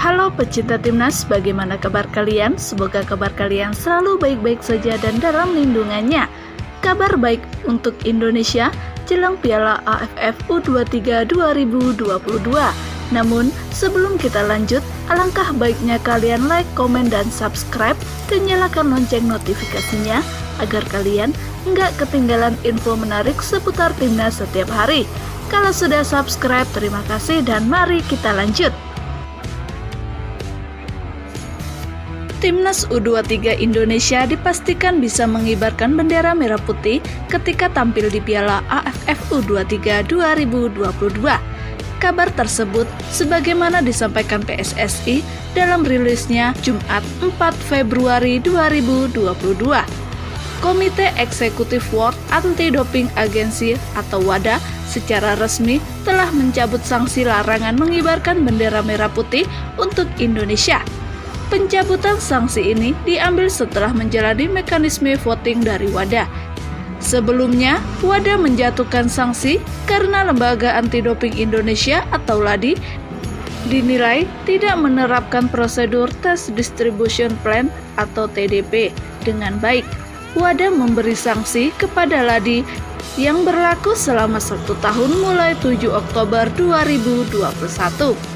Halo pecinta Timnas, bagaimana kabar kalian? Semoga kabar kalian selalu baik-baik saja dan dalam lindungannya. Kabar baik untuk Indonesia jelang Piala AFF U23 2022. Namun, sebelum kita lanjut, alangkah baiknya kalian like, komen, dan subscribe, dan nyalakan lonceng notifikasinya agar kalian nggak ketinggalan info menarik seputar Timnas setiap hari. Kalau sudah subscribe, terima kasih dan mari kita lanjut. Timnas U23 Indonesia dipastikan bisa mengibarkan bendera merah putih ketika tampil di Piala AFF U23 2022. Kabar tersebut sebagaimana disampaikan PSSI dalam rilisnya Jumat 4 Februari 2022. Komite Eksekutif World Anti-Doping Agency atau WADA secara resmi telah mencabut sanksi larangan mengibarkan bendera merah putih untuk Indonesia. Pencabutan sanksi ini diambil setelah menjalani mekanisme voting dari WADA. Sebelumnya, WADA menjatuhkan sanksi karena Lembaga Anti-Doping Indonesia atau LADI dinilai tidak menerapkan prosedur Test Distribution Plan atau TDP dengan baik. WADA memberi sanksi kepada LADI yang berlaku selama 1 tahun mulai 7 Oktober 2021.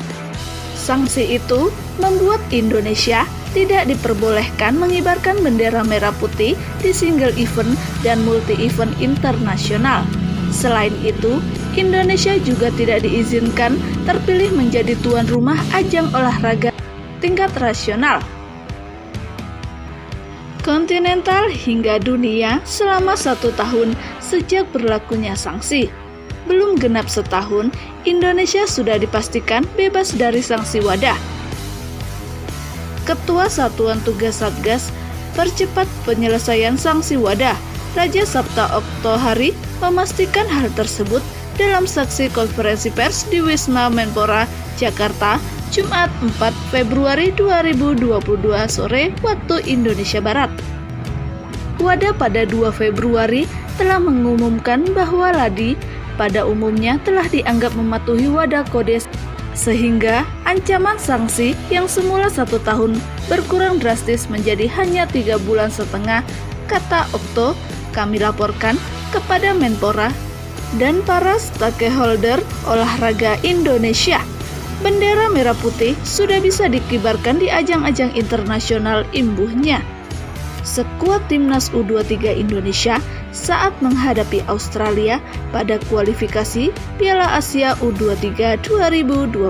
Sanksi itu membuat Indonesia tidak diperbolehkan mengibarkan bendera merah putih di single event dan multi-event internasional. Selain itu, Indonesia juga tidak diizinkan terpilih menjadi tuan rumah ajang olahraga tingkat nasional, kontinental hingga dunia selama 1 tahun sejak berlakunya sanksi. Belum genap setahun, Indonesia sudah dipastikan bebas dari sanksi WADA. Ketua Satuan Tugas Satgas Percepat Penyelesaian Sanksi WADA, Raja Sabta Oktohari, memastikan hal tersebut dalam saksi konferensi pers di Wisma Menpora, Jakarta, Jumat 4 Februari 2022 sore waktu Indonesia Barat. WADA pada 2 Februari telah mengumumkan bahwa LADI pada umumnya telah dianggap mematuhi WADA Kode sehingga ancaman sanksi yang semula 1 tahun berkurang drastis menjadi hanya 3,5 bulan, kata Okto. Kami laporkan kepada Menpora dan para stakeholder olahraga Indonesia. Bendera merah putih sudah bisa dikibarkan di ajang-ajang internasional imbuhnya. Skuad Timnas U23 Indonesia saat menghadapi Australia pada kualifikasi Piala Asia U23 2022.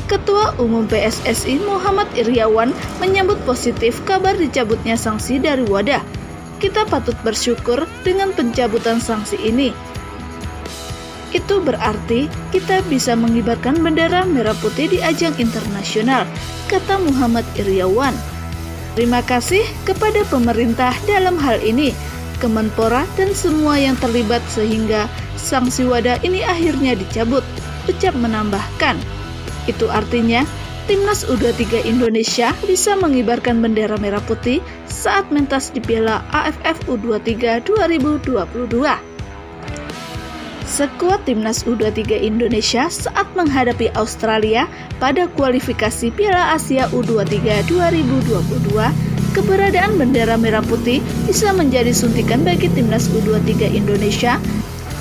Ketua Umum PSSI Muhammad Iryawan menyambut positif kabar dicabutnya sanksi dari WADA. Kita patut bersyukur dengan pencabutan sanksi ini. Itu berarti kita bisa mengibarkan bendera merah putih di ajang internasional, kata Muhammad Iryawan. Terima kasih kepada pemerintah dalam hal ini, Kemenpora dan semua yang terlibat sehingga sanksi WADA ini akhirnya dicabut, ucap menambahkan. Itu artinya Timnas U23 Indonesia bisa mengibarkan bendera merah putih saat mentas di Piala AFF U23 2022. Skuad Timnas U23 Indonesia saat menghadapi Australia pada kualifikasi Piala Asia U23 2022, keberadaan bendera merah putih bisa menjadi suntikan bagi Timnas U23 Indonesia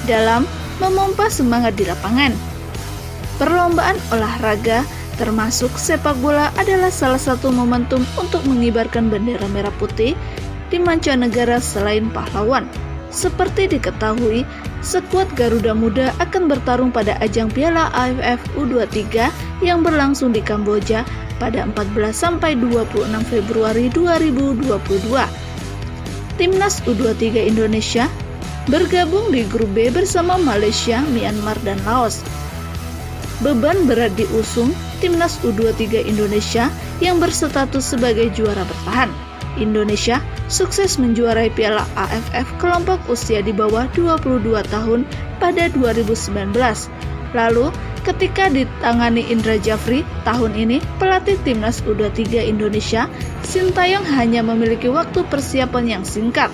dalam memompa semangat di lapangan. Perlombaan olahraga termasuk sepak bola adalah salah satu momentum untuk mengibarkan bendera merah putih di mancanegara selain pahlawan. Seperti diketahui, skuad Garuda Muda akan bertarung pada ajang Piala AFF U23 yang berlangsung di Kamboja pada 14 sampai 26 Februari 2022. Timnas U23 Indonesia bergabung di grup B bersama Malaysia, Myanmar, dan Laos. Beban berat diusung Timnas U23 Indonesia yang berstatus sebagai juara bertahan. Indonesia sukses menjuarai Piala AFF kelompok usia di bawah 22 tahun pada 2019. Lalu, ketika ditangani Indra Jafri, tahun ini pelatih Timnas U23 Indonesia, Sintayong hanya memiliki waktu persiapan yang singkat.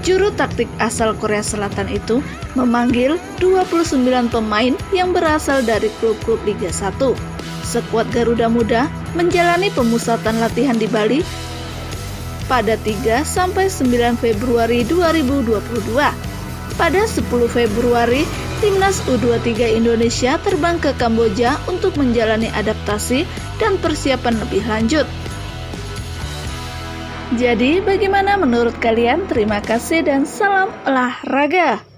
Juru taktik asal Korea Selatan itu memanggil 29 pemain yang berasal dari klub-klub Liga 1. skuad Garuda Muda menjalani pemusatan latihan di Bali pada 3 sampai 9 Februari 2022. Pada 10 Februari, Timnas U23 Indonesia terbang ke Kamboja untuk menjalani adaptasi dan persiapan lebih lanjut. Jadi, bagaimana menurut kalian? Terima kasih dan salam olahraga.